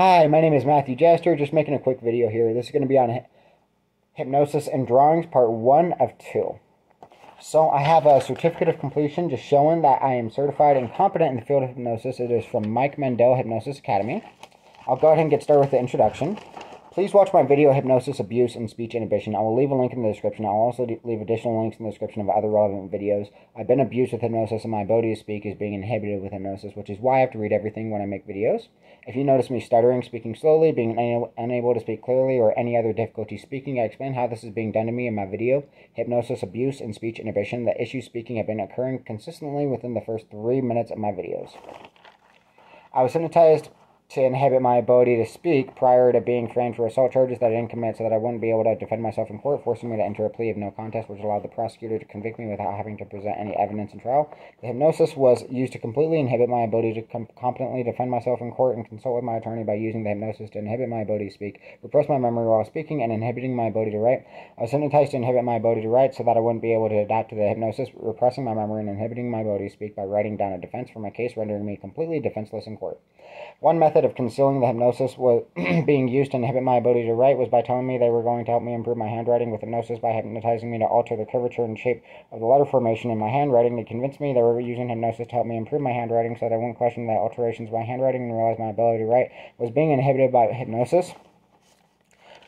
Hi, my name is Matthew Jester, just making a quick video here. This is going to be on hypnosis and drawings, part 1 of 2. So I have a certificate of completion just showing that I am certified and competent in the field of hypnosis. It is from Mike Mandel Hypnosis Academy. I'll go ahead and get started with the introduction. Please watch my video, Hypnosis, Abuse, and Speech Inhibition. I will leave a link in the description. I'll also leave additional links in the description of other relevant videos. I've been abused with hypnosis, and my ability to speak is being inhibited with hypnosis, which is why I have to read everything when I make videos. If you notice me stuttering, speaking slowly, being unable to speak clearly, or any other difficulty speaking, I explain how this is being done to me in my video, Hypnosis, Abuse, and Speech Inhibition. The issues speaking have been occurring consistently within the first 3 minutes of my videos. I was hypnotized to inhibit my ability to speak prior to being framed for assault charges that I didn't commit so that I wouldn't be able to defend myself in court, forcing me to enter a plea of no contest, which allowed the prosecutor to convict me without having to present any evidence in trial. The hypnosis was used to completely inhibit my ability to competently defend myself in court and consult with my attorney by using the hypnosis to inhibit my ability to speak, repress my memory while speaking, and inhibiting my ability to write. I was hypnotized to inhibit my ability to write so that I wouldn't be able to adapt to the hypnosis, repressing my memory and inhibiting my ability to speak by writing down a defense for my case, rendering me completely defenseless in court. One method of concealing the hypnosis was being used to inhibit my ability to write was by telling me they were going to help me improve my handwriting with hypnosis by hypnotizing me to alter the curvature and shape of the letter formation in my handwriting. They convinced me they were using hypnosis to help me improve my handwriting so that I wouldn't question the alterations of my handwriting and realize my ability to write was being inhibited by hypnosis.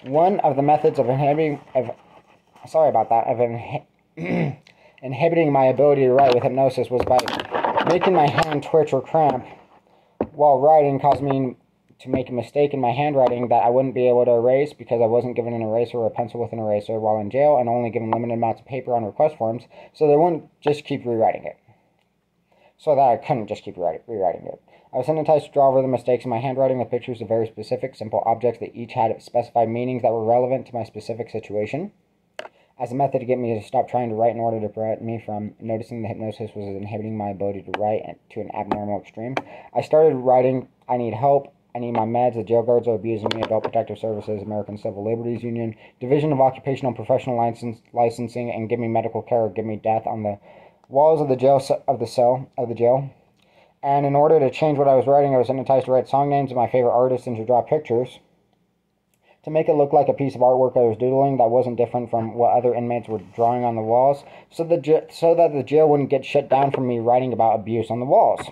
One of the methods of inhibiting my ability to write with hypnosis was by making my hand twitch or cramp while writing, caused me to make a mistake in my handwriting that I wouldn't be able to erase because I wasn't given an eraser or a pencil with an eraser while in jail and only given limited amounts of paper on request forms, so they wouldn't just keep rewriting it. So that I couldn't just keep rewriting it. I was hypnotized to draw over the mistakes in my handwriting with pictures of very specific, simple objects that each had specified meanings that were relevant to my specific situation. As a method to get me to stop trying to write in order to prevent me from noticing the hypnosis was inhibiting my ability to write to an abnormal extreme. I started writing, "I need help, I need my meds, the jail guards are abusing me, Adult Protective Services, American Civil Liberties Union, Division of Occupational Professional Licensing, and give me medical care or give me death" on the walls of the jail. And in order to change what I was writing, I was hypnotized to write song names of my favorite artists and to draw pictures to make it look like a piece of artwork I was doodling that wasn't different from what other inmates were drawing on the walls, so that the jail wouldn't get shut down from me writing about abuse on the walls.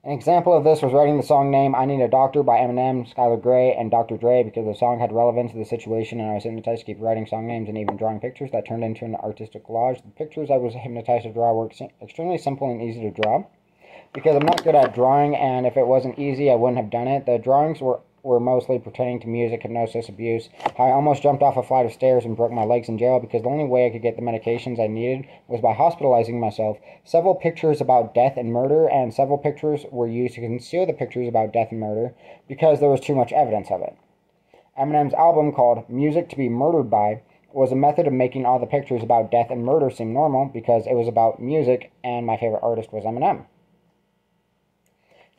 An example of this was writing the song name "I Need a Doctor" by Eminem, Skylar Grey, and Dr. Dre because the song had relevance to the situation, and I was hypnotized to keep writing song names and even drawing pictures that turned into an artistic collage. The pictures I was hypnotized to draw were extremely simple and easy to draw because I'm not good at drawing, and if it wasn't easy, I wouldn't have done it. The drawings were mostly pertaining to music, hypnosis, abuse, how I almost jumped off a flight of stairs and broke my legs in jail because the only way I could get the medications I needed was by hospitalizing myself. Several pictures about death and murder, and several pictures were used to conceal the pictures about death and murder because there was too much evidence of it. Eminem's album, called Music to Be Murdered By, was a method of making all the pictures about death and murder seem normal because it was about music and my favorite artist was Eminem.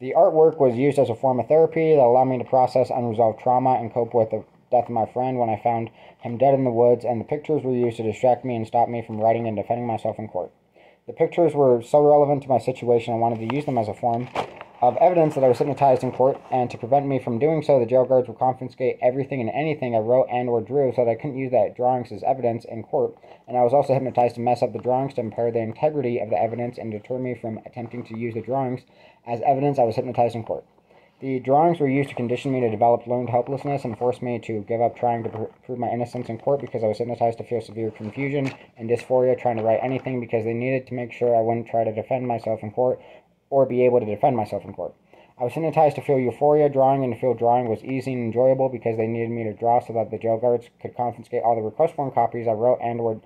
The artwork was used as a form of therapy that allowed me to process unresolved trauma and cope with the death of my friend when I found him dead in the woods, and the pictures were used to distract me and stop me from writing and defending myself in court. The pictures were so relevant to my situation I wanted to use them as a form of evidence that I was hypnotized in court, and to prevent me from doing so, the jail guards would confiscate everything and anything I wrote and or drew so that I couldn't use that drawings as evidence in court, and I was also hypnotized to mess up the drawings to impair the integrity of the evidence and deter me from attempting to use the drawings as evidence I was hypnotized in court. The drawings were used to condition me to develop learned helplessness and force me to give up trying to prove my innocence in court because I was hypnotized to feel severe confusion and dysphoria trying to write anything because they needed to make sure I wouldn't try to defend myself in court or be able to defend myself in court. I was hypnotized to feel euphoria drawing and to feel drawing was easy and enjoyable because they needed me to draw so that the jail guards could confiscate all the request form copies I wrote and or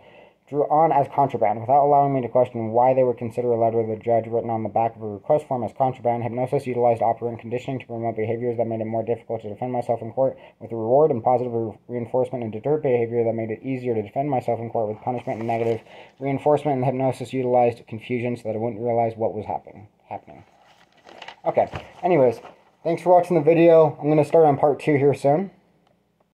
drew on as contraband without allowing me to question why they would consider a letter of the judge written on the back of a request form as contraband. Hypnosis utilized operant conditioning to promote behaviors that made it more difficult to defend myself in court with a reward and positive reinforcement, and deterred behavior that made it easier to defend myself in court with punishment and negative reinforcement. And hypnosis utilized confusion so that I wouldn't realize what was happening. Okay, anyways, thanks for watching the video. I'm going to start on part 2 here soon.